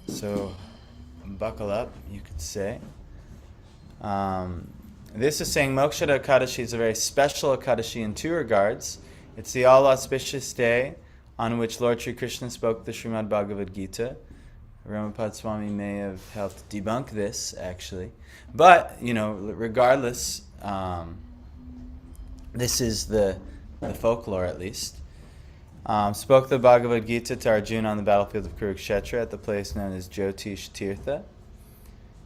So buckle up, you could say. This is saying Mokshada Ekadashi is a very special Ekadashi in two regards. It's the all-auspicious day on which Lord Sri Krishna spoke the Srimad Bhagavad Gita. Ramapad Swami may have helped debunk this, actually. But, regardless, this is the folklore, at least. Spoke the Bhagavad Gita to Arjuna on the battlefield of Kurukshetra at the place known as Jyotish Tirtha.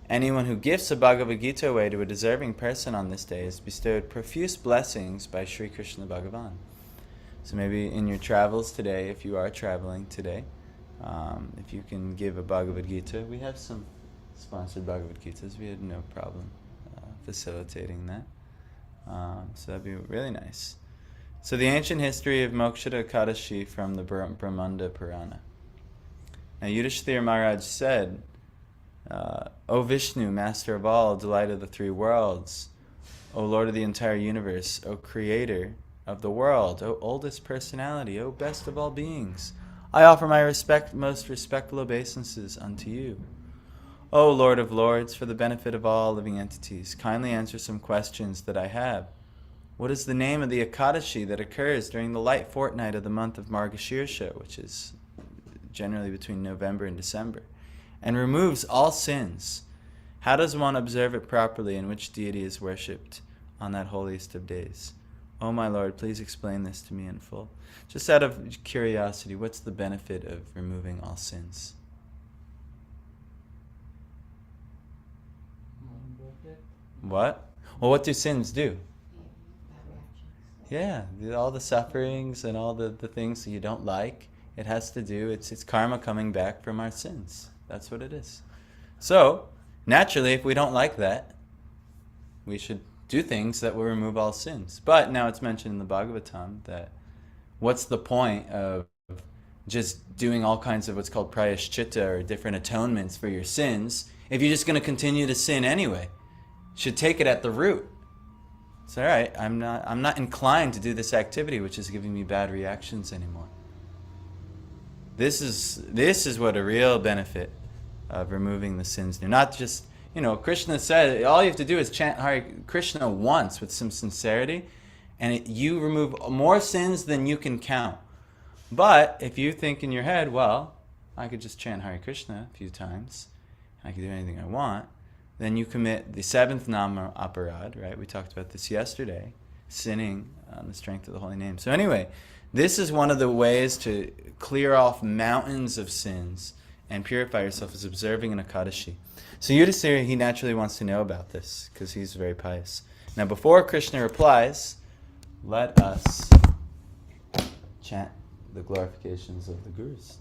Anyone who gives a Bhagavad Gita away to a deserving person on this day is bestowed profuse blessings by Sri Krishna Bhagavan. So maybe in your travels today, if you are traveling today, if you can give a Bhagavad Gita, we have some sponsored Bhagavad Gitas. We had no problem facilitating that. So that'd be really nice. So the ancient history of Mokshada Ekadashi from the Brahmanda Purana. Now Yudhishthira Maharaj said, O Vishnu, master of all, delight of the three worlds, O Lord of the entire universe, O creator of the world, O oldest personality, O best of all beings, I offer my most respectful obeisances unto you. O Lord of lords, for the benefit of all living entities, kindly answer some questions that I have. What is the name of the Ekadashi that occurs during the light fortnight of the month of Margashirsha, which is generally between November and December, and removes all sins? How does one observe it properly, and which deity is worshipped on that holiest of days? Oh my Lord, please explain this to me in full. Just out of curiosity, what's the benefit of removing all sins? What? Well, what do sins do? Yeah, all the sufferings and all the things that you don't like, it has to do, it's karma coming back from our sins. That's what it is. So, naturally, if we don't like that, we should do things that will remove all sins. But now it's mentioned in the Bhagavatam that what's the point of just doing all kinds of what's called prayashchitta or different atonements for your sins if you're just going to continue to sin anyway? You should take it at the root. It's all right, I'm not inclined to do this activity which is giving me bad reactions anymore. This is what a real benefit of removing the sins do. Not just, Krishna said all you have to do is chant Hare Krishna once with some sincerity, and you remove more sins than you can count. But if you think in your head, well, I could just chant Hare Krishna a few times, and I can do anything I want, then you commit the seventh nama aparad, right? We talked about this yesterday, sinning on the strength of the holy name. So anyway, this is one of the ways to clear off mountains of sins and purify yourself, is observing an Ekadashi. So Yudhishthira, he naturally wants to know about this because he's very pious. Now before Krishna replies, let us chant the glorifications of the Gurus.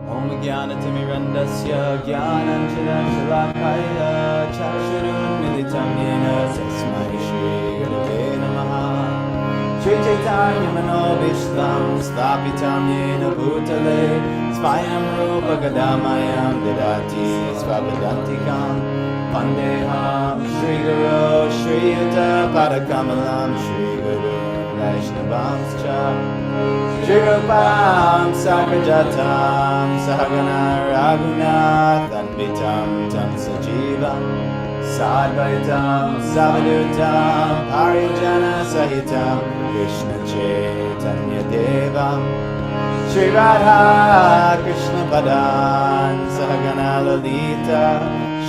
Om Jnanatimirandasya Jnananjana-shalakaya Chakshurun Militam Yena Tasmai Shri Gurave Namaha Shri Chaitanya Manobishtam Sthapitam Yena Bhutale Svayam Rupa Gadamayam Didati Svapadantikam Pandeham Shri Guru Shri Yuta Padakamalam Shri Guru Vaishnavamscha Shri Rupam Sagrajatam Sahagana Raghunath Advitam Tam Sajivam Sadvaitam Savadutam Parijana Sahitam Krishna Chaitanya Devam Shri Radha Krishna Padan Sahagana Lalita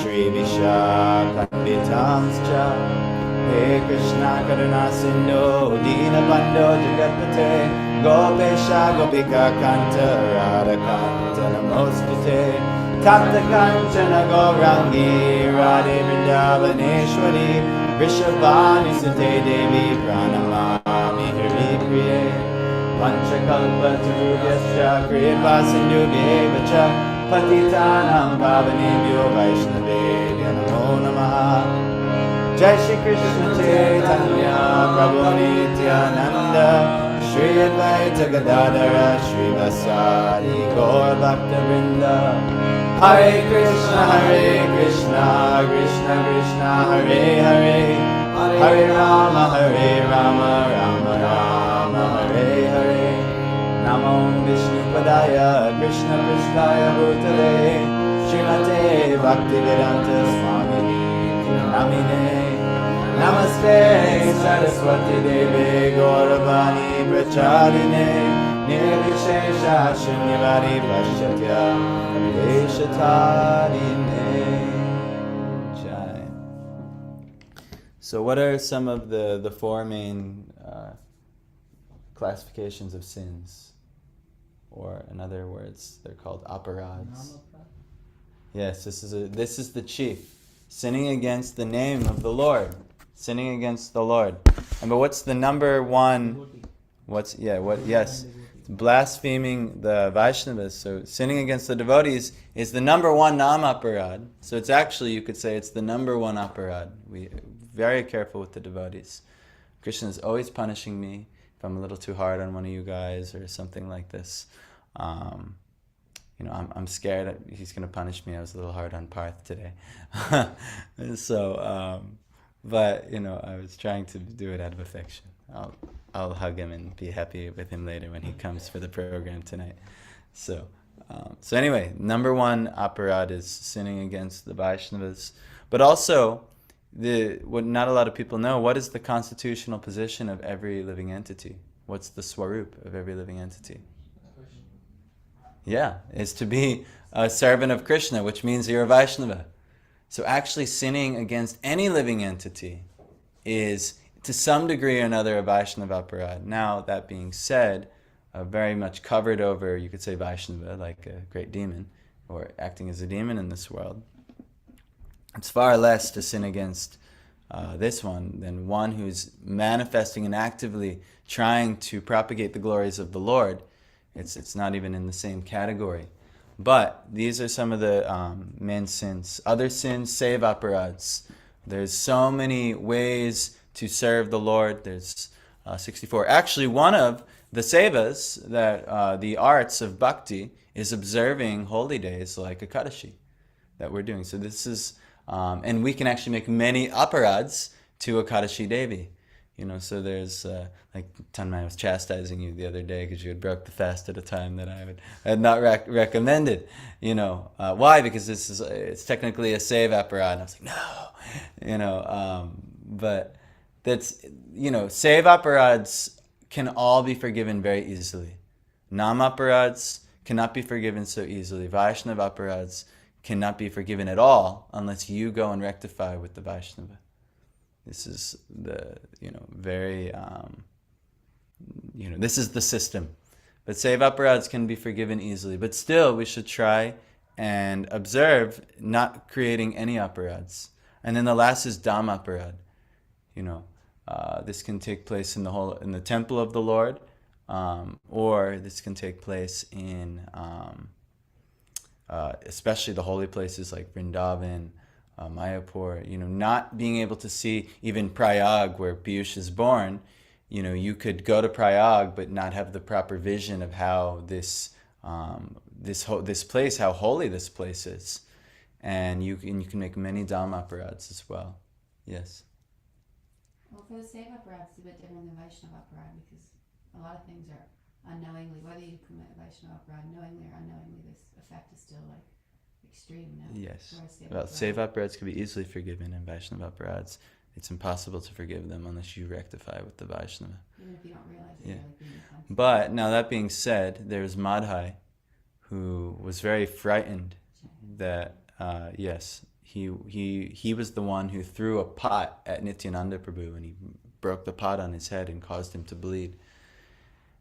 Shri Vishakhanvitamscha He Krishna Karuna Sindhu Dina Bandho Jagatpate Gopesha Gopika Kanta Radha Kanta Namostute Tapta Kanchana Gaurangi Radhe Vrindavaneshwari Vrishabhani Sute Devi Pranamami Hari Priye Panchakalpa Tarubhyascha Kripa Sindhubhyevacha Patitanam Pavanebhyo Vaishnavebhyo Namo Namaha Jai Shri Krishna Chaitanya Prabhu Nityananda Shri Advaita Gadadhara Shri Vasari Gaur Bhakta Vrinda Hare Krishna Krishna Krishna Hare Hare Hare Rama Rama Rama Hare Namo Vishnupadaya Krishna Prishtaya Bhutale Srimate Bhaktivedanta Swami Namine Namaste Saraswati Devi Gauravani Pracharine Nirvishesha Shunyavadi Paschatya Deshatarine Jai. So what are some of the four main classifications of sins? Or in other words, they're called aparads. Yes, this is the chief. Sinning against the name of the Lord. Sinning against the Lord. But what's the number one? Yes. Blaspheming the Vaishnavas. So sinning against the devotees is the number one namaparad. So it's actually, you could say, it's the number one aparad. We very careful with the devotees. Krishna is always punishing me if I'm a little too hard on one of you guys or something like this. I'm scared that he's going to punish me. I was a little hard on Parth today. But I was trying to do it out of affection. I'll hug him and be happy with him later when he comes for the program tonight. So anyway, number one aparad is sinning against the Vaishnavas. But also, what not a lot of people know, what is the constitutional position of every living entity? What's the swarup of every living entity? Yeah, is to be a servant of Krishna, which means you're a Vaishnava. So actually sinning against any living entity is, to some degree or another, a Vaishnava aparad. Now, that being said, very much covered over, you could say Vaishnava, like a great demon, or acting as a demon in this world. It's far less to sin against this one than one who's manifesting and actively trying to propagate the glories of the Lord. It's not even in the same category. But these are some of the main sins. Other sins, save aparads. There's so many ways to serve the Lord. There's 64. Actually, one of the sevas, that the arts of bhakti, is observing holy days like Ekadashi that we're doing. So this is, and we can actually make many aparads to Ekadashi Devi. So there's, like Tanmay was chastising you the other day because you had broke the fast at a time that I had not recommended. Why? Because it's technically a save aparad. And I was like, no, but that's, save aparads can all be forgiven very easily. Nam aparads cannot be forgiven so easily. Vaishnava aparads cannot be forgiven at all unless you go and rectify with the Vaishnava. This is the, very, this is the system. But save aparads can be forgiven easily. But still, we should try and observe not creating any aparads. And then the last is dam aparad. This can take place in the temple of the Lord, or this can take place in, especially the holy places like Vrindavan, Mayapur, not being able to see even Prayag, where Piyush is born. You could go to Prayag but not have the proper vision of how this place, how holy this place is, and you can make many Dhamma aparads as well. Yes. Well, for the save aparad, it's a bit different than Vaishnava aparad, because a lot of things are unknowingly, whether you commit Vaishnava aparad knowingly or unknowingly, this effect is still extreme now. Yes. Well, save aparads can be easily forgiven, and Vaishnava aparads, it's impossible to forgive them unless you rectify with the Vaishnava. Even if you don't realize it. Yeah. But now that being said, there's Madhai, who was very frightened that he was the one who threw a pot at Nityananda Prabhu, and he broke the pot on his head and caused him to bleed.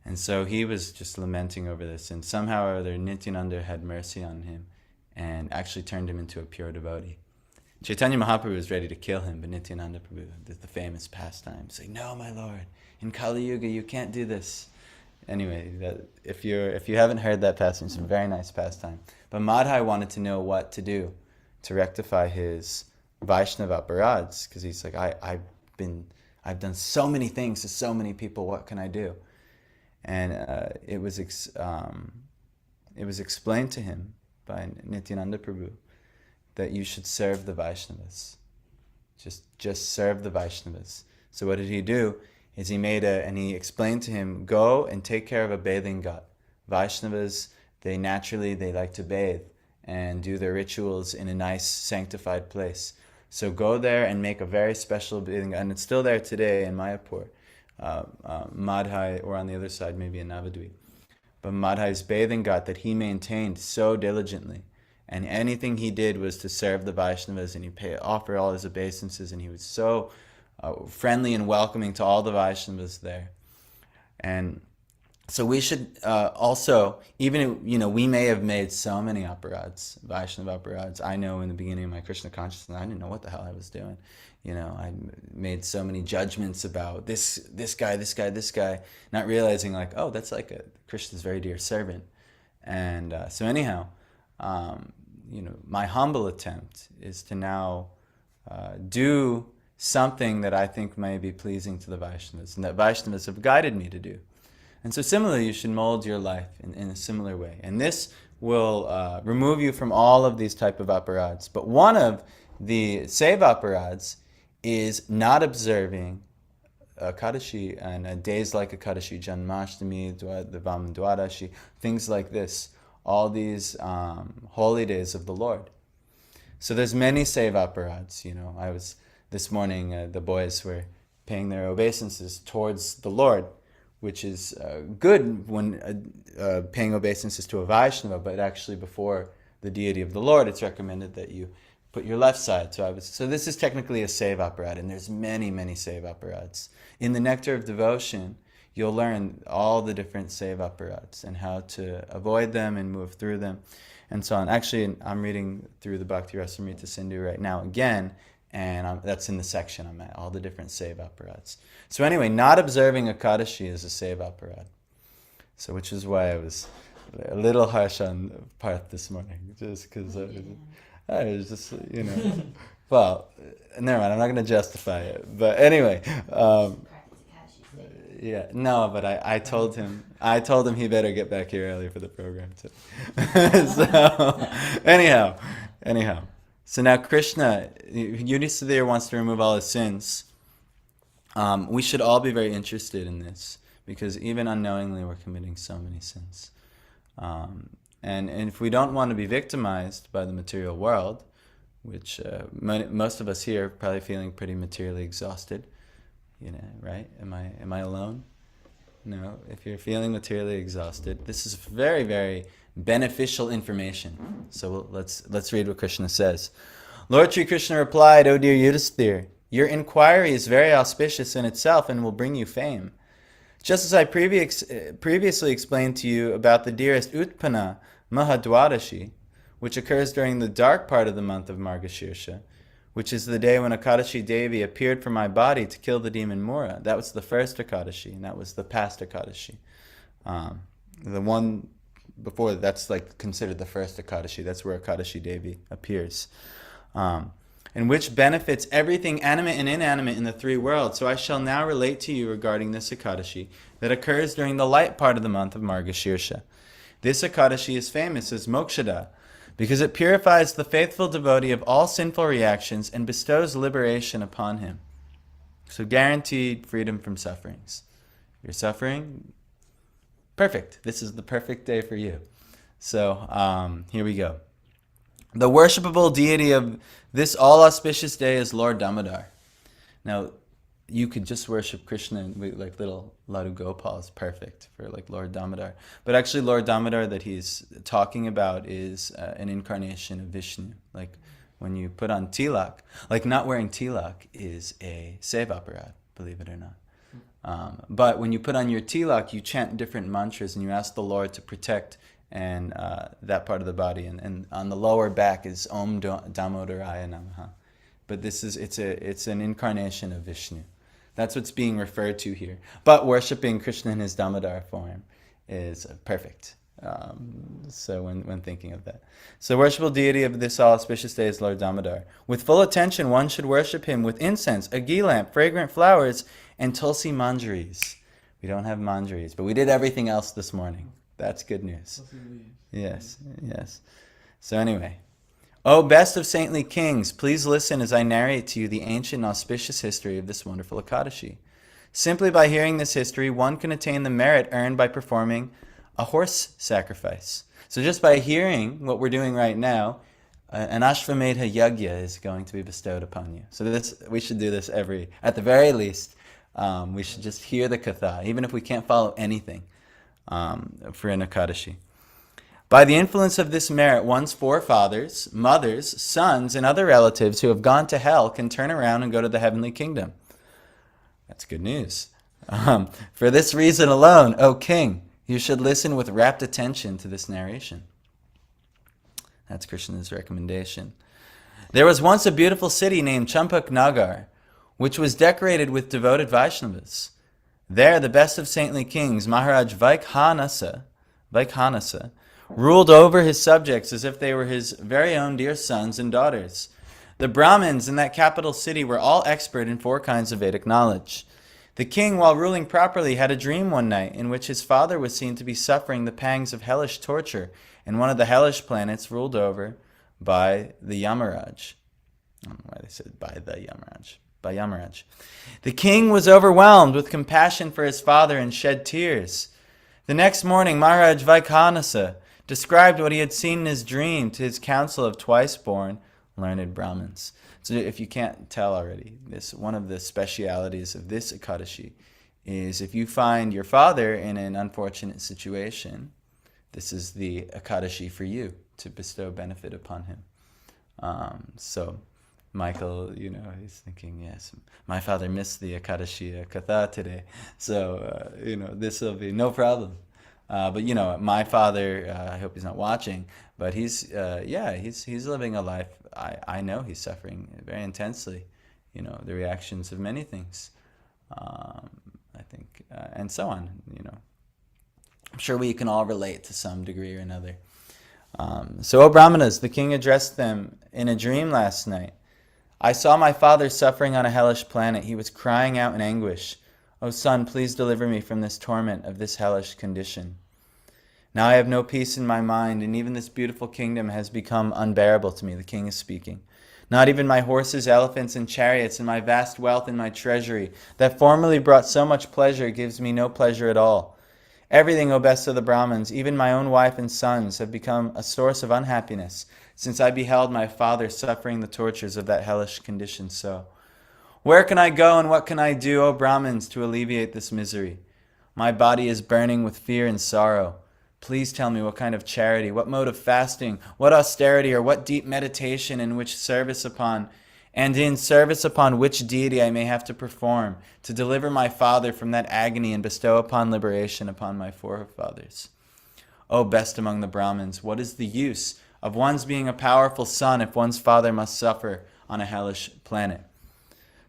And so he was just lamenting over this, and somehow or other Nityananda had mercy on him and actually turned him into a pure devotee. Chaitanya Mahaprabhu was ready to kill him, but Nityananda Prabhu, the famous pastime, said, "No, my Lord, in Kali Yuga you can't do this." Anyway, if you haven't heard that pastime, it's a very nice pastime. But Madhai wanted to know what to do to rectify his Vaishnava aparads, because he's like, I've done so many things to so many people. What can I do? And it was explained to him by Nityananda Prabhu that you should serve the Vaishnavas. Just serve the Vaishnavas. So what did he do? Is he made and he explained to him, go and take care of a bathing ghat. Vaishnavas, they like to bathe and do their rituals in a nice sanctified place. So go there and make a very special bathing, and it's still there today in Mayapur, Madhai, or on the other side maybe in Navadvip. But Madhai's bathing ghat that he maintained so diligently, and anything he did was to serve the Vaishnavas, and he offer all his obeisances, and he was so friendly and welcoming to all the Vaishnavas there. And so we should also, even, we may have made so many aparads, Vaishnava aparads. I know in the beginning of my Krishna consciousness, I didn't know what the hell I was doing. I made so many judgments about this guy, not realizing like, oh, that's like Krishna's very dear servant. And so anyhow, my humble attempt is to now do something that I think may be pleasing to the Vaishnavas, and that Vaishnavas have guided me to do. And so similarly, you should mold your life in a similar way. And this will remove you from all of these type of aparads. But one of the seva aparads is not observing Ekadashi and days like Ekadashi, Janmashtami, Vaman Dwadashi, things like this. All these holy days of the Lord. So there's many seva aparads. This morning, the boys were paying their obeisances towards the Lord, which is good when paying obeisances to a Vaishnava, but actually before the deity of the Lord, it's recommended that you put your left side. So this is technically a seva aparad, and there's many, many seva aparads. In the Nectar of Devotion, you'll learn all the different seva aparads and how to avoid them and move through them, and so on. Actually, I'm reading through the Bhakti Rasamrita Sindhu right now again, and that's in the section I'm at, all the different seva aparads. So anyway, not observing Ekadashi is a seva aparad. So which is why I was a little harsh on Parth this morning, just because I was just, well, never mind, I'm not going to justify it. But anyway, yeah, no, but I told him he better get back here early for the program too. So anyhow. So now Krishna, Yudhisthira wants to remove all his sins. We should all be very interested in this, because even unknowingly we're committing so many sins. And if we don't want to be victimized by the material world, which most of us here are probably feeling pretty materially exhausted, right? Am I alone? No. If you're feeling materially exhausted, this is very, very beneficial information. So let's read what Krishna says. Lord Sri Krishna replied, "O dear Yudhisthira, your inquiry is very auspicious in itself and will bring you fame. Just as I previously explained to you about the dearest Utpana Mahadwadashi, which occurs during the dark part of the month of Margashirsha, which is the day when Ekadashi Devi appeared for my body to kill the demon Mura. That was the first Ekadashi, and that was the past Ekadashi. The one before that's like considered the first Ekadashi. That's where Ekadashi Devi appears. And which benefits everything animate and inanimate in the three worlds. So I shall now relate to you regarding this Ekadashi that occurs during the light part of the month of Margashirsha. This Ekadashi is famous as Mokshada, because it purifies the faithful devotee of all sinful reactions and bestows liberation upon him. So guaranteed freedom from sufferings. You're suffering? Perfect. This is the perfect day for you. So here we go. The worshipable deity of this all-auspicious day is Lord Damodar. Now, you could just worship Krishna and like little Ladu Gopal is perfect for like Lord Damodar. But actually Lord Damodar that he's talking about is an incarnation of Vishnu. Like when you put on tilak, like not wearing tilak is a seva aparad, believe it or not. But when you put on your tilak, you chant different mantras and you ask the Lord to protect and that part of the body. And on the lower back is Om Damodaraya Namaha. But it's an incarnation of Vishnu. That's what's being referred to here. But worshipping Krishna in his Damodar form is perfect. So when thinking of that. So worshipable deity of this auspicious day is Lord Damodar. With full attention, one should worship him with incense, a ghee lamp, fragrant flowers, and tulsi manjaris. We don't have manjaris, but we did everything else this morning. That's good news. Yes. So anyway. O best of saintly kings, please listen as I narrate to you the ancient and auspicious history of this wonderful Ekadashi. Simply by hearing this history, one can attain the merit earned by performing a horse sacrifice. So just by hearing what we're doing right now, an Ashvamedha Yagya is going to be bestowed upon you. So we should do this at the very least, we should just hear the katha, even if we can't follow anything for an Ekadashi. By the influence of this merit, one's forefathers, mothers, sons, and other relatives who have gone to hell can turn around and go to the heavenly kingdom. That's good news. For this reason alone, O king, you should listen with rapt attention to this narration. That's Krishna's recommendation. There was once a beautiful city named Champak Nagar, which was decorated with devoted Vaishnavas. There, the best of saintly kings, Maharaj Vaikhanasa, ruled over his subjects as if they were his very own dear sons and daughters. The Brahmins in that capital city were all expert in 4 kinds of Vedic knowledge. The king, while ruling properly, had a dream one night in which his father was seen to be suffering the pangs of hellish torture in one of the hellish planets ruled over by the Yamaraj. I don't know why they said by Yamaraj. The king was overwhelmed with compassion for his father and shed tears. The next morning, Maharaj Vaikhanasa described what he had seen in his dream to his council of twice-born learned Brahmins. So if you can't tell already, one of the specialities of this Ekadashi is if you find your father in an unfortunate situation, this is the Ekadashi for you to bestow benefit upon him. So Michael, he's thinking, yes, my father missed the Ekadashi Katha today, so, this will be no problem. But, my father, I hope he's not watching, but he's living a life, I know he's suffering very intensely, the reactions of many things, I think, and so on, I'm sure we can all relate to some degree or another. So, O Brahmanas, the king addressed them in a dream last night. I saw my father suffering on a hellish planet. He was crying out in anguish. O son, please deliver me from this torment of this hellish condition. Now I have no peace in my mind, and even this beautiful kingdom has become unbearable to me. The king is speaking. Not even my horses, elephants, and chariots, and my vast wealth and my treasury, that formerly brought so much pleasure, gives me no pleasure at all. Everything, O best of the Brahmins, even my own wife and sons, have become a source of unhappiness, since I beheld my father suffering the tortures of that hellish condition so. Where can I go and what can I do, O Brahmins, to alleviate this misery? My body is burning with fear and sorrow. Please tell me what kind of charity, what mode of fasting, what austerity, or what deep meditation in service upon which deity I may have to perform to deliver my father from that agony and bestow upon liberation upon my forefathers. O best among the Brahmins, what is the use of one's being a powerful son if one's father must suffer on a hellish planet?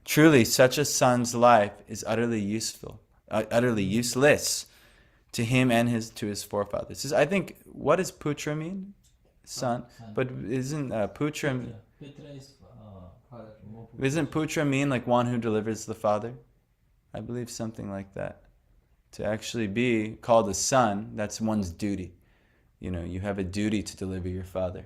Truly, such a son's life is utterly useless to him and to his forefathers. I think, what does putra mean? Son. But isn't putra... Pitra is father. Isn't putra mean like one who delivers the father? I believe something like that. To actually be called a son, that's one's duty. You have a duty to deliver your father.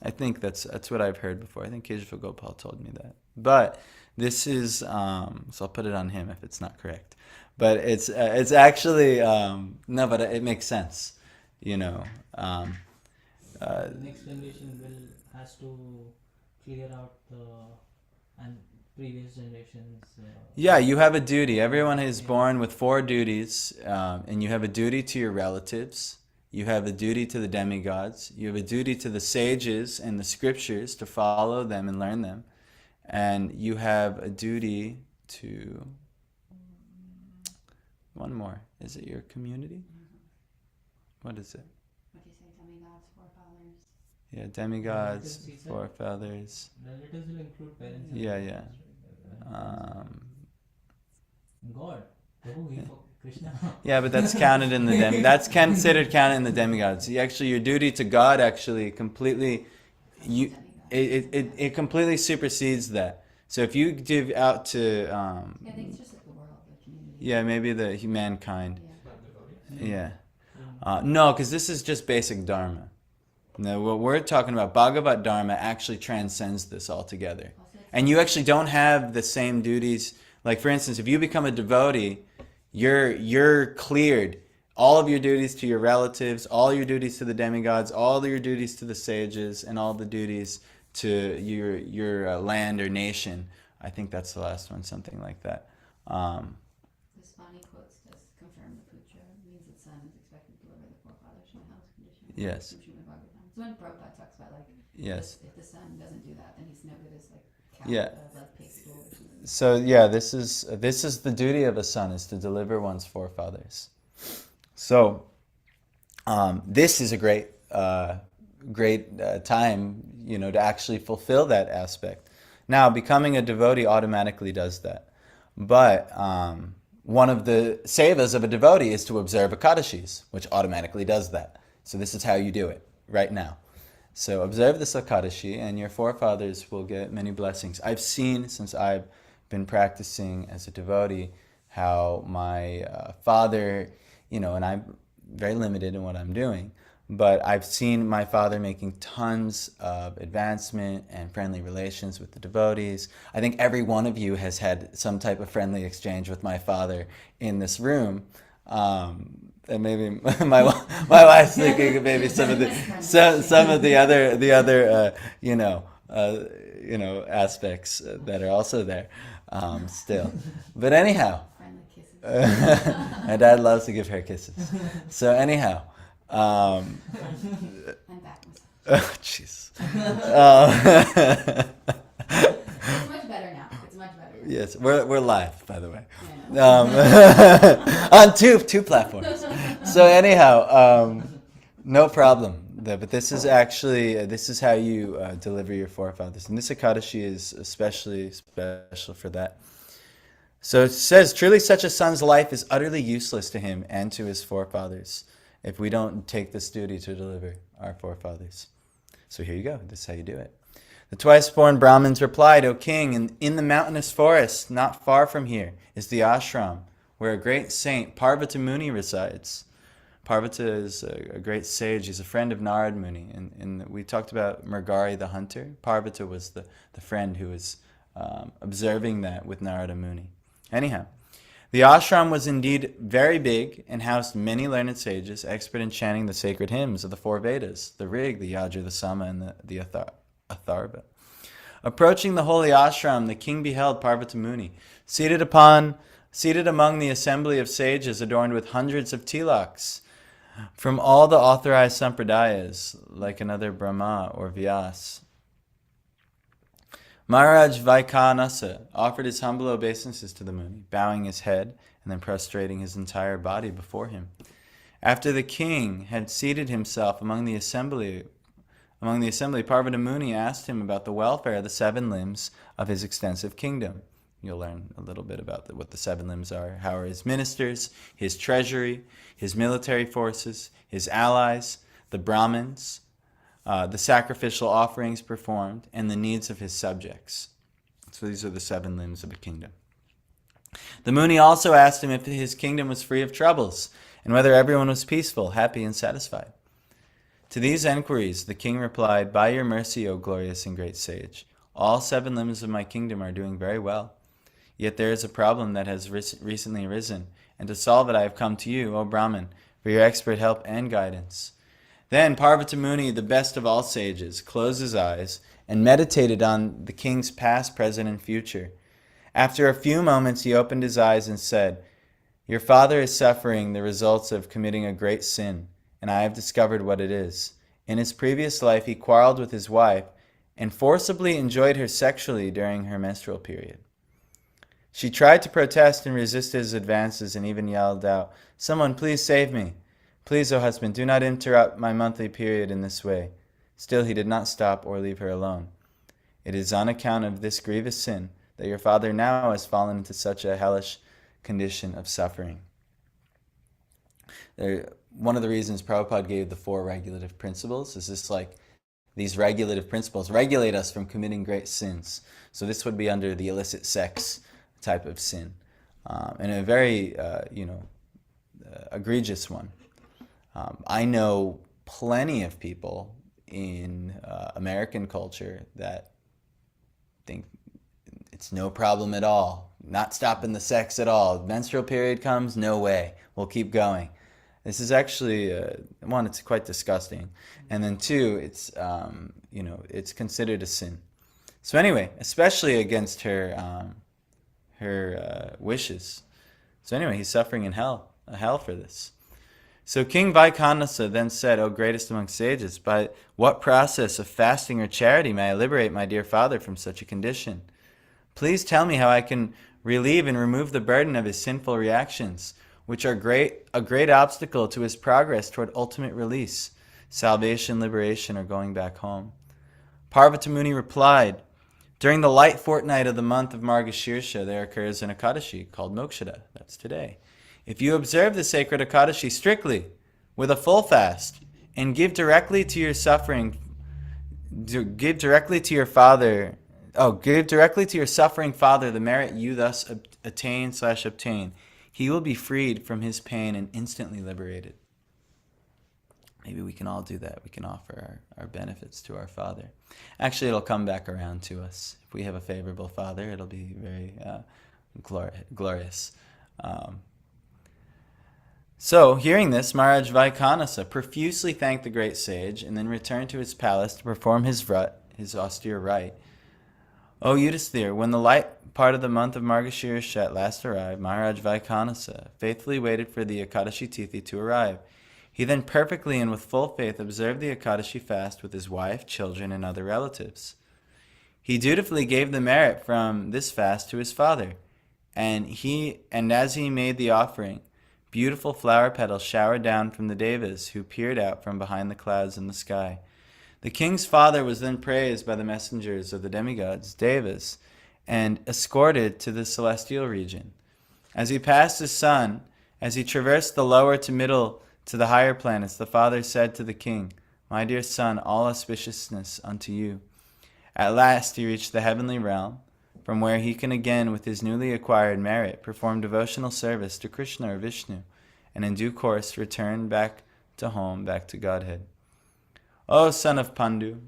I think that's what I've heard before. I think Keshava Gopal told me that. But this is, so I'll put it on him if it's not correct. But it's actually, no, but it makes sense, The next generation has to clear out and previous generations. Yeah, you have a duty. Everyone is born with 4 duties, and you have a duty to your relatives. You have a duty to the demigods. You have a duty to the sages and the scriptures to follow them and learn them. And you have a duty to one more. Is it your community? What is it? What do you say? Demigods, forefathers. Yeah, demigods, forefathers. Relatives will include parents. Yeah. God. Krishna. Yeah, but that's counted in the that's considered counted in the demigods. Your duty to God completely, it completely supersedes that. So if you give out to, I think it's just like the world, the community. yeah, maybe the humankind. Yeah. Yeah. No, because this is just basic dharma. No, what we're talking about, Bhagavad Dharma actually transcends this altogether. And you actually don't have the same duties. Like, for instance, if you become a devotee, You're cleared. All of your duties to your relatives, all your duties to the demigods, all your duties to the sages, and all the duties to your land or nation. I think that's the last one, something like that. The Swami quotes does confirm the putra means that son is expected to deliver the forefathers from the hellish condition. Yes. From Srimad Bhagavatam. So when Prabhupada talks about like, Yes. if the son doesn't do that, then he's no good as like cow, Yeah. like pig stool or something. So yeah, this is the duty of a son, is to deliver one's forefathers. So this is a great time, to actually fulfill that aspect. Now, becoming a devotee automatically does that, but one of the sevas of a devotee is to observe Ekadashis, which automatically does that. So this is how you do it right now. So observe this Ekadashi, and your forefathers will get many blessings. I've seen, since I've been practicing as a devotee, how my father, and I'm very limited in what I'm doing, but I've seen my father making tons of advancement and friendly relations with the devotees. I think every one of you has had some type of friendly exchange with my father in this room. And maybe my wife's thinking maybe some of the other aspects that are also there still. But anyhow, Friendly kisses. my dad loves to give her kisses. So anyhow, And back massage. oh, jeez. It's much better now. It's much better. Yes, we're live, by the way, Yeah. on two platforms. So anyhow, no problem. But this is actually this is how you deliver your forefathers, and this Ekadashi is especially special for that. So it says, truly such a son's life is utterly useless to him and to his forefathers if we don't take this duty to deliver our forefathers. So here you go. This is how you do it. The twice-born Brahmins replied, O king, in the mountainous forest, not far from here, is the ashram, where a great saint, Parvata Muni, resides. Parvata is a great sage. He's a friend of Narad Muni. And we talked about Mrgari the hunter. Parvata was the friend who was observing that with Narada Muni. Anyhow, the ashram was indeed very big and housed many learned sages, expert in chanting the sacred hymns of the four Vedas, the Rig, the Yajur, the Sama, and the Atharva. Approaching the holy ashram, the king beheld Parvata Muni, seated among the assembly of sages adorned with hundreds of tilaks from all the authorized sampradayas, like another Brahma or Vyas. Maharaj Vaikanasa offered his humble obeisances to the Muni, bowing his head and then prostrating his entire body before him. After the king had seated himself among the assembly, Parvata Muni asked him about the welfare of the 7 limbs of his extensive kingdom. You'll learn a little bit about what the 7 limbs are. How are his ministers, his treasury, his military forces, his allies, the Brahmins, the sacrificial offerings performed, and the needs of his subjects. So these are the 7 limbs of a kingdom. The Muni also asked him if his kingdom was free of troubles, and whether everyone was peaceful, happy, and satisfied. To these enquiries, the king replied, By your mercy, O glorious and great sage, all 7 limbs of my kingdom are doing very well. Yet there is a problem that has recently arisen, and to solve it I have come to you, O Brahmin, for your expert help and guidance. Then Parvata Muni, the best of all sages, closed his eyes and meditated on the king's past, present, and future. After a few moments he opened his eyes and said, Your father is suffering the results of committing a great sin, and I have discovered what it is. In his previous life he quarreled with his wife and forcibly enjoyed her sexually during her menstrual period. She tried to protest and resist his advances and even yelled out, Someone please save me. Please, O husband, do not interrupt my monthly period in this way. Still he did not stop or leave her alone. It is on account of this grievous sin that your father now has fallen into such a hellish condition of suffering. One of the reasons Prabhupada gave the 4 regulative principles is this, like, these regulative principles regulate us from committing great sins. So this would be under the illicit sex type of sin, and a very egregious one. I know plenty of people in American culture that think it's no problem at all not stopping the sex at all. Menstrual period comes, no way. We'll keep going. This is actually, one, it's quite disgusting. And then two, it's considered a sin. So anyway, especially against her wishes. So anyway, he's suffering in a hell for this. So King Vaikanasa then said, O greatest among sages, by what process of fasting or charity may I liberate my dear father from such a condition? Please tell me how I can relieve and remove the burden of his sinful reactions, which are a great obstacle to his progress toward ultimate release, salvation, liberation, or going back home. Parvata Muni replied, during the light fortnight of the month of Margashirsha, there occurs an Ekadashi called Mokshada. That's today. If you observe the sacred Ekadashi strictly, with a full fast, and give directly to your suffering father the merit you thus obtain, he will be freed from his pain and instantly liberated. Maybe we can all do that. We can offer our benefits to our father. Actually, it'll come back around to us. If we have a favorable father, it'll be very glorious. So, hearing this, Maharaj Vaikanasa profusely thanked the great sage and then returned to his palace to perform his austere rite. O Yudhisthira, when the light part of the month of Margashirsha at last arrived, Maharaj Vaikanasa faithfully waited for the Ekadashi Tithi to arrive. He then perfectly and with full faith observed the Ekadashi fast with his wife, children, and other relatives. He dutifully gave the merit from this fast to his father, and as he made the offering, beautiful flower petals showered down from the devas who peered out from behind the clouds in the sky. The king's father was then praised by the messengers of the demigods, devas, and escorted to the celestial region. As he passed his son, as he traversed the lower to middle to the higher planets, the father said to the king, My dear son, all auspiciousness unto you. At last he reached the heavenly realm, from where he can again, with his newly acquired merit, perform devotional service to Krishna or Vishnu, and in due course return back to home, back to Godhead. O son of Pandu,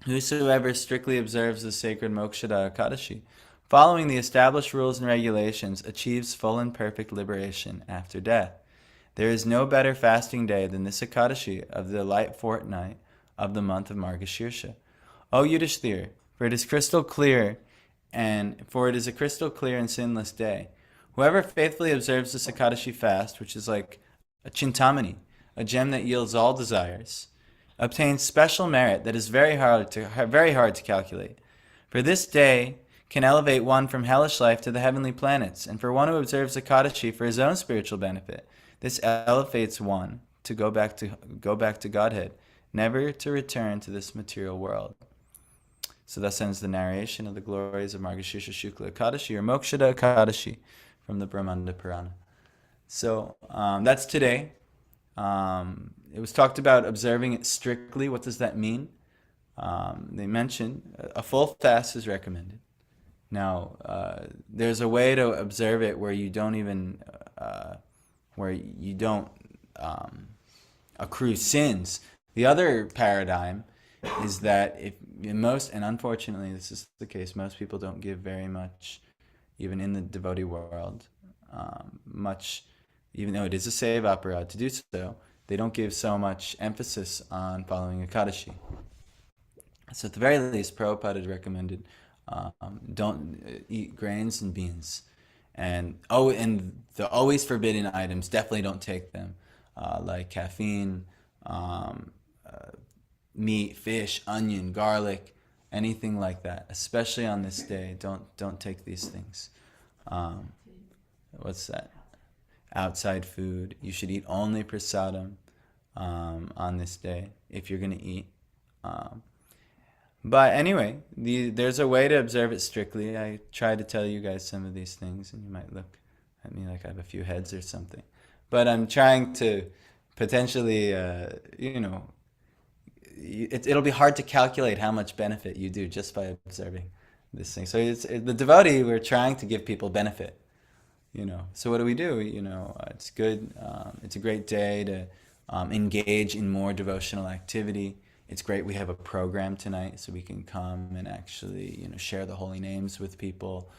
whosoever strictly observes the sacred Mokshada Ekadashi, following the established rules and regulations, achieves full and perfect liberation after death. There is no better fasting day than this Ekadashi of the light fortnight of the month of Margashirsha. O Yudhishthira, for it is a crystal clear and sinless day. Whoever faithfully observes this Ekadashi fast, which is like a chintamani, a gem that yields all desires, obtains special merit that is very hard to calculate. For this day can elevate one from hellish life to the heavenly planets, and for one who observes Ekadashi for his own spiritual benefit, this elevates one to go back to Godhead, never to return to this material world. So thus ends the narration of the glories of Margashirsha Shukla Ekadashi, or Mokshada Ekadashi, from the Brahmanda Purana. So that's today. It was talked about observing it strictly. What does that mean? They mentioned a full fast is recommended. Now, there's a way to observe it where you don't accrue sins. The other paradigm is that and unfortunately this is the case, most people don't give very much, even in the devotee world, even though it is a seva aparad to do so, they don't give so much emphasis on following Ekadashi. So at the very least, Prabhupada had recommended don't eat grains and beans. And the always forbidden items, definitely don't take them, like caffeine, meat, fish, onion, garlic, anything like that. Especially on this day, don't take these things. What's that? Outside food. You should eat only prasadam on this day if you're going to eat. But anyway, there's a way to observe it strictly. I tried to tell you guys some of these things, and you might look at me like I have a few heads or something. But I'm trying to potentially, it'll be hard to calculate how much benefit you do just by observing this thing. So the devotee, we're trying to give people benefit. So what do we do? It's good. It's a great day to engage in more devotional activity. It's great we have a program tonight so we can come and actually, share the holy names with people.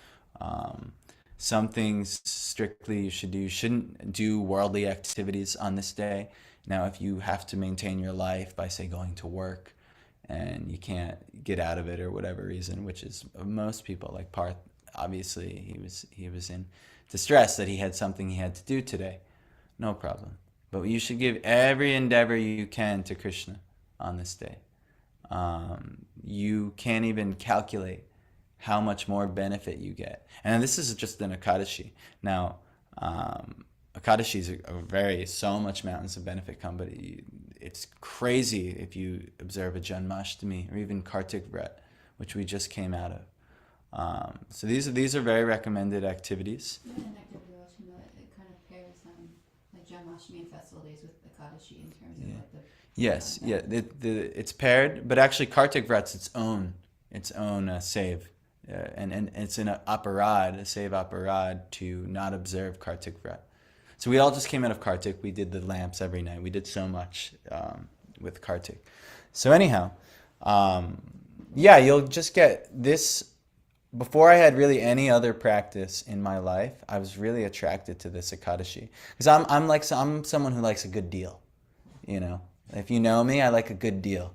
Some things strictly you should do. You shouldn't do worldly activities on this day. Now, if you have to maintain your life by, say, going to work and you can't get out of it or whatever reason, which is most people, like Parth, obviously he was in distress that he had something he had to do today. No problem. But you should give every endeavor you can to Krishna on this day. You can't even calculate how much more benefit you get. And this is just an Ekadashi. Now, Ekadashis are so much mountains of benefit come, but it's crazy if you observe a Janmashtami or even Kartik Vrat, which we just came out of. So these are very recommended activities. Yeah, and Nectar Devotion, it kind of pairs like Janmashtami and festival days with Ekadashi in terms of like the... Yes, yeah, it's paired, but actually Kartik Vrat's its own save. And it's an aparad, a save aparad, to not observe Kartik Vrat. So we all just came out of Kartik. We did the lamps every night. We did so much with Kartik. So anyhow, you'll just get this. Before I had really any other practice in my life, I was really attracted to this Ekadashi. Because I'm someone who likes a good deal. You know, if you know me, I like a good deal.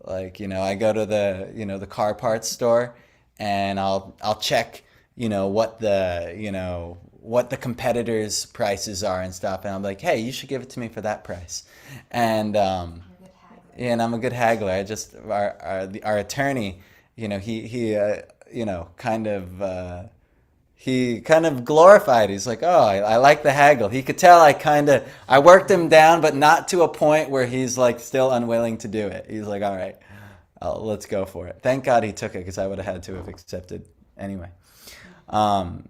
Like, I go to the car parts store, and I'll check, what the competitors' prices are and stuff, and I'm like, hey, you should give it to me for that price, and I'm a good haggler. I just our attorney, he kind of glorified. He's like, oh, I like the haggle. He could tell I worked him down, but not to a point where he's like still unwilling to do it. He's like, all right. Let's go for it. Thank God he took it, because I would have had to have accepted anyway. I'm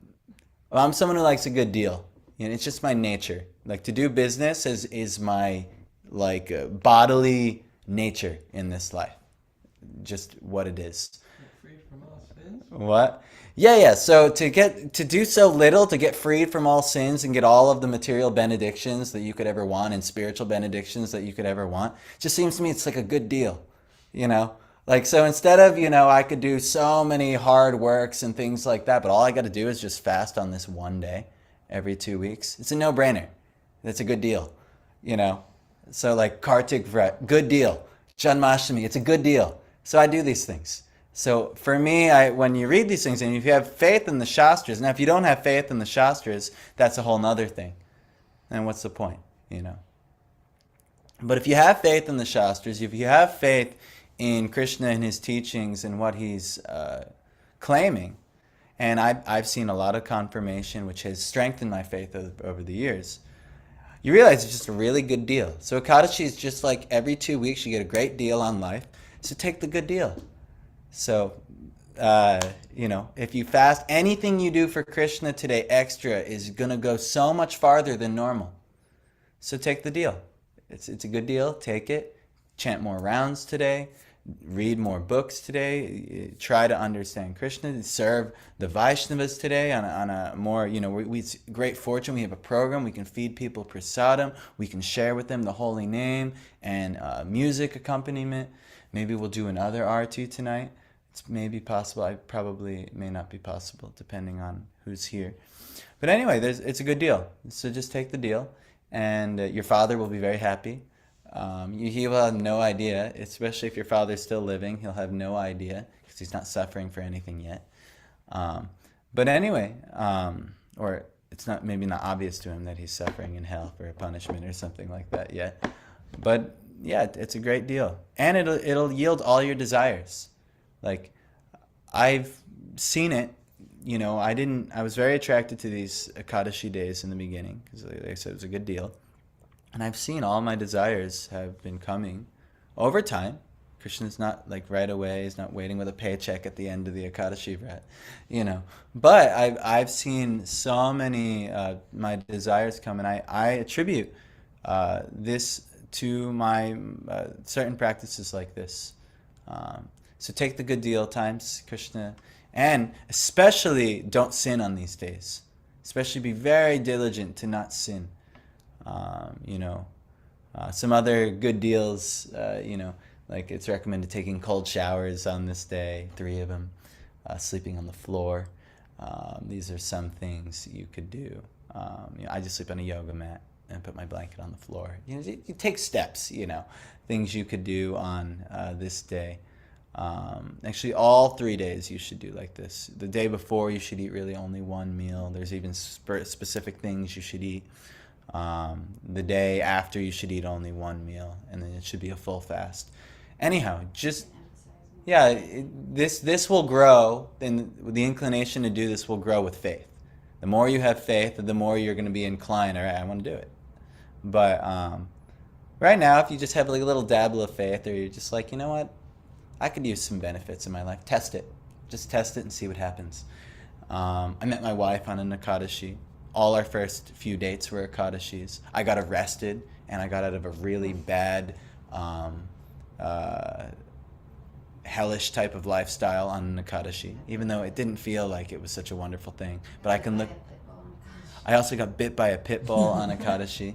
someone who likes a good deal. It's just my nature. Like, to do business is my bodily nature in this life. Just what it is. Freed from all sins? What? Yeah. So to do so little, to get freed from all sins and get all of the material benedictions that you could ever want and spiritual benedictions that you could ever want, just seems to me it's like a good deal. So instead of, I could do so many hard works and things like that, but all I got to do is just fast on this one day every 2 weeks. It's a no-brainer. That's a good deal, So like Kartik Vrat, good deal. Janmashtami, it's a good deal. So I do these things. So for me, when you read these things, and if you have faith in the Shastras, now if you don't have faith in the Shastras, that's a whole nother thing. Then what's the point, But if you have faith in the Shastras, if you have faith in Krishna and his teachings and what he's claiming, and I've seen a lot of confirmation which has strengthened my faith over the years, you realize it's just a really good deal. So Ekadashi is just like every 2 weeks you get a great deal on life, so take the good deal. So, if you fast, anything you do for Krishna today extra is going to go so much farther than normal. So take the deal. It's a good deal. Take it. Chant more rounds today. Read more books today. Try to understand Krishna. Serve the Vaishnavas today on a more, it's great fortune. We have a program. We can feed people prasadam. We can share with them the holy name and music accompaniment. Maybe we'll do another arti tonight. It's maybe possible. It probably may not be possible depending on who's here. But anyway, it's a good deal. So just take the deal, and your father will be very happy. He will have no idea, especially if your father's still living. He'll have no idea because he's not suffering for anything yet. But anyway, or it's maybe not obvious to him that he's suffering in hell for a punishment or something like that yet. But yeah, it's a great deal, and it'll yield all your desires. Like, I've seen it. I was very attracted to these Ekadashi days in the beginning because, like I said, it was a good deal. And I've seen all my desires have been coming over time. Krishna's not like right away. He's not waiting with a paycheck at the end of the Ekadashi Vrat, But I've seen so many my desires come, and I attribute this to my certain practices like this. So take the good deal times, Krishna, and especially don't sin on these days. Especially be very diligent to not sin. Some other good deals, like it's recommended taking cold showers on this day, 3 of them, sleeping on the floor. These are some things you could do. I just sleep on a yoga mat and put my blanket on the floor. You take steps, things you could do on this day. Actually, all 3 days you should do like this. The day before, you should eat really only one meal. There's even specific things you should eat. The day after, you should eat only one meal, and then it should be a full fast. Anyhow, this will grow, and the inclination to do this will grow with faith. The more you have faith, the more you're going to be inclined, all right, I want to do it. But right now, if you just have like a little dabble of faith, or you're just like, you know what, I could use some benefits in my life, test it. Just test it and see what happens. I met my wife on an Ekadashi. All our first few dates were Ekadashis. I got arrested, and I got out of a really bad hellish type of lifestyle on an Ekadashi, even though it didn't feel like it was such a wonderful thing. But I can look. I also got bit by a pit bull on Ekadashi.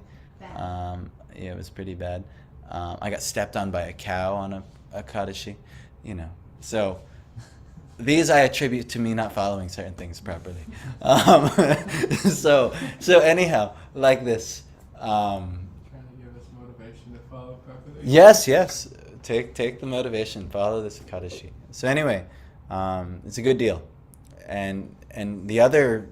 It was pretty bad. I got stepped on by a cow on a Ekadashi. So these I attribute to me not following certain things properly. So anyhow, like this. Trying to give us motivation to follow properly. Yes. Take the motivation. Follow this Ekadashi. So anyway, it's a good deal. And the other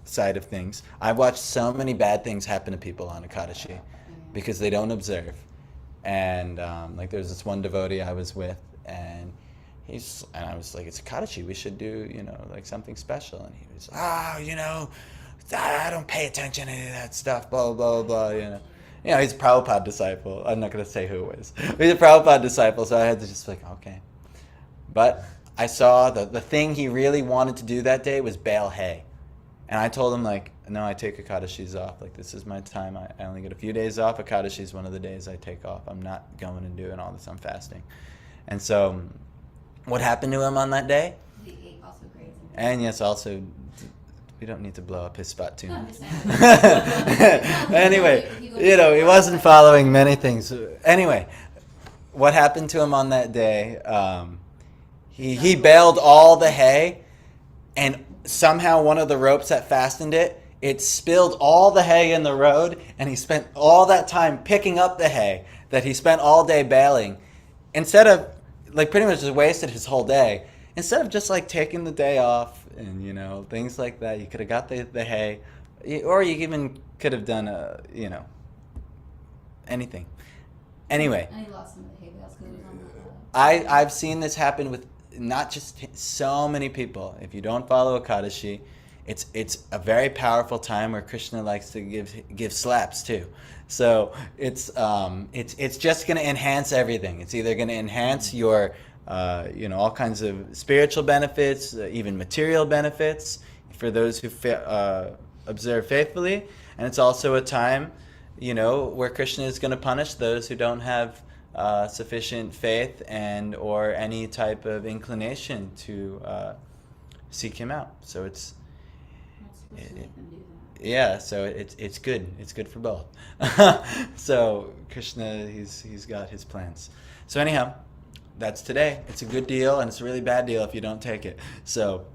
side of things, I've watched so many bad things happen to people on Ekadashi because they don't observe. And like there's this one devotee I was with, and I was like, it's Ekadashi, we should do like something special. And he was, I don't pay attention to any of that stuff, blah blah blah. He's a Prabhupada disciple. I'm not going to say who it was. He's a Prabhupada disciple, so I had to just like, okay. But I saw the thing he really wanted to do that day was bale hay. And I told him, like, no, I take Ekadashis off. Like, this is my time. I only get a few days off. Ekadashi is one of the days I take off. I'm not going and doing all this. I'm fasting. And so what happened to him on that day? He ate also grapes. And yes, also, we don't need to blow up his spot too No, I'm much. just saying. Anyway, he wasn't following many things. Anyway, what happened to him on that day, he baled all the hay, and somehow one of the ropes that fastened it spilled all the hay in the road, and he spent all that time picking up the hay that he spent all day baling. Instead of, like, pretty much just wasted his whole day. Instead of just, like, taking the day off and, things like that, you could have got the hay, or you even could have done, anything. Anyway. And he lost some of the hay bales because it was on the... I've seen this happen with not just so many people. If you don't follow Ekadashi, it's a very powerful time where Krishna likes to give slaps too. So it's just going to enhance everything. It's either going to enhance your all kinds of spiritual benefits, even material benefits for those who observe faithfully, and it's also a time where Krishna is going to punish those who don't have sufficient faith and or any type of inclination to seek him out. So it's so it's good. It's good for both. So Krishna, he's got his plans. So anyhow, that's today. It's a good deal, and it's a really bad deal if you don't take it. So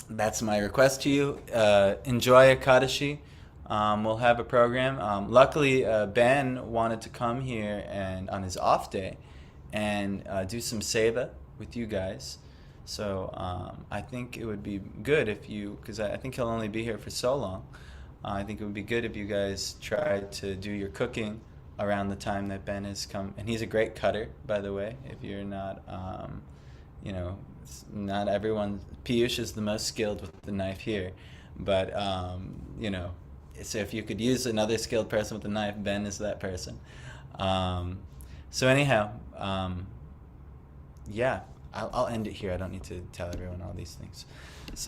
that's my request to you. Enjoy Ekadashi. We'll have a program. Luckily, Ben wanted to come here and on his off day and do some seva with you guys. So I think it would be good if you, because I think he'll only be here for so long. I think it would be good if you guys tried to do your cooking around the time that Ben has come. And he's a great cutter, by the way. If you're not, not everyone. Piyush is the most skilled with the knife here, but so if you could use another skilled person with a knife, Ben is that person. So anyhow, I'll end it here. I don't need to tell everyone all these things. So.